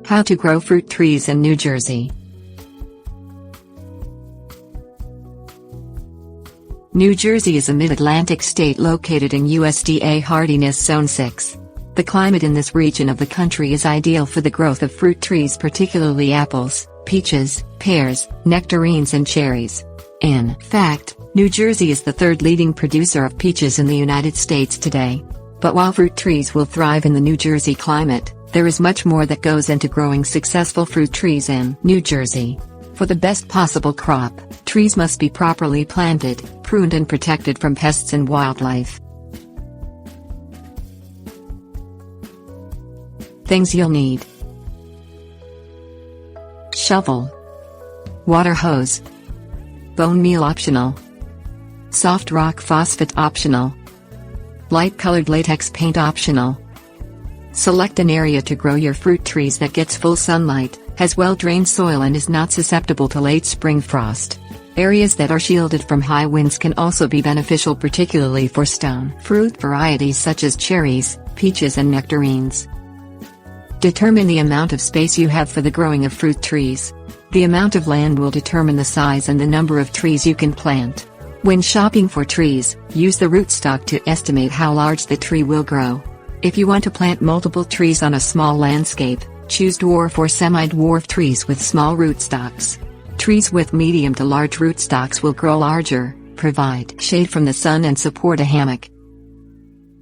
How to grow fruit trees in New Jersey. New Jersey is a mid-Atlantic state located in USDA hardiness zone 6. The climate in this region of the country is ideal for the growth of fruit trees, particularly apples, peaches, pears, nectarines and cherries. In fact, New Jersey is the third leading producer of peaches in the United States today. But while fruit trees will thrive in the New Jersey climate, there is much more that goes into growing successful fruit trees in New Jersey. For the best possible crop, trees must be properly planted, pruned and protected from pests and wildlife. Things you'll need: shovel, water hose, bone meal optional, soft rock phosphate optional, light colored latex paint optional. Select an area to grow your fruit trees that gets full sunlight, has well-drained soil and is not susceptible to late spring frost. Areas that are shielded from high winds can also be beneficial, particularly for stone fruit varieties such as cherries, peaches and nectarines. Determine the amount of space you have for the growing of fruit trees. The amount of land will determine the size and the number of trees you can plant. When shopping for trees, use the rootstock to estimate how large the tree will grow. If you want to plant multiple trees on a small landscape, choose dwarf or semi-dwarf trees with small rootstocks. Trees with medium to large rootstocks will grow larger, provide shade from the sun and support a hammock.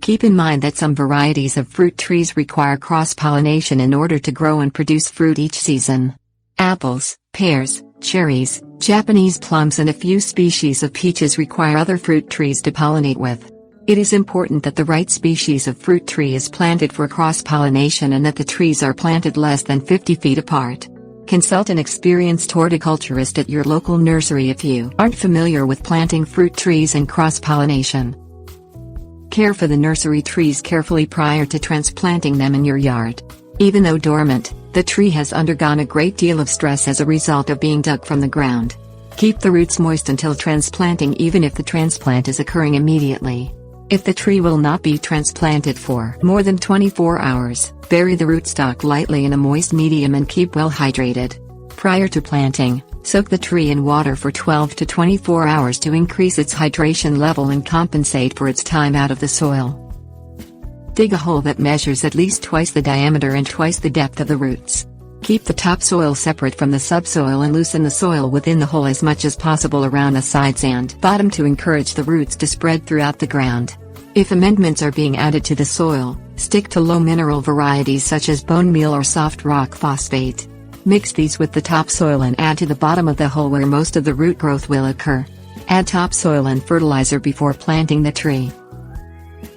Keep in mind that some varieties of fruit trees require cross-pollination in order to grow and produce fruit each season. Apples, pears, cherries, Japanese plums and a few species of peaches require other fruit trees to pollinate with. It is important that the right species of fruit tree is planted for cross-pollination and that the trees are planted less than 50 feet apart. Consult an experienced horticulturist at your local nursery if you aren't familiar with planting fruit trees and cross-pollination. Care for the nursery trees carefully prior to transplanting them in your yard. Even though dormant, the tree has undergone a great deal of stress as a result of being dug from the ground. Keep the roots moist until transplanting, even if the transplant is occurring immediately. If the tree will not be transplanted for more than 24 hours, bury the rootstock lightly in a moist medium and keep well hydrated. Prior to planting, soak the tree in water for 12 to 24 hours to increase its hydration level and compensate for its time out of the soil. Dig a hole that measures at least twice the diameter and twice the depth of the roots. Keep the topsoil separate from the subsoil and loosen the soil within the hole as much as possible around the sides and bottom to encourage the roots to spread throughout the ground. If amendments are being added to the soil, stick to low mineral varieties such as bone meal or soft rock phosphate. Mix these with the topsoil and add to the bottom of the hole where most of the root growth will occur. Add topsoil and fertilizer before planting the tree.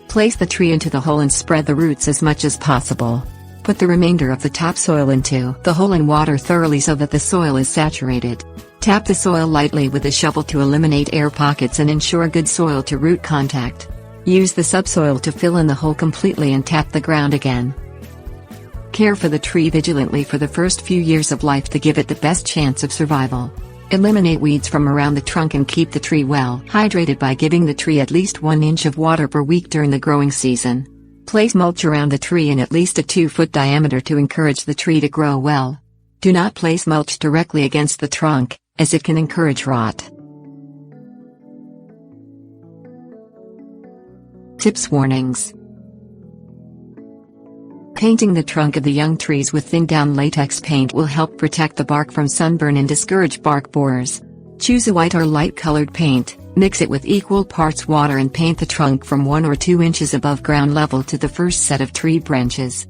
Place the tree into the hole and spread the roots as much as possible. Put the remainder of the topsoil into the hole and water thoroughly so that the soil is saturated. Tap the soil lightly with a shovel to eliminate air pockets and ensure good soil to root contact. Use the subsoil to fill in the hole completely and tap the ground again. Care for the tree vigilantly for the first few years of life to give it the best chance of survival. Eliminate weeds from around the trunk and keep the tree well hydrated by giving the tree at least 1 inch of water per week during the growing season. Place mulch around the tree in at least a 2-foot diameter to encourage the tree to grow well. Do not place mulch directly against the trunk, as it can encourage rot. Tips: warnings. Painting the trunk of the young trees with thinned down latex paint will help protect the bark from sunburn and discourage bark borers. Choose a white or light colored paint, mix it with equal parts water and paint the trunk from 1 or 2 inches above ground level to the first set of tree branches.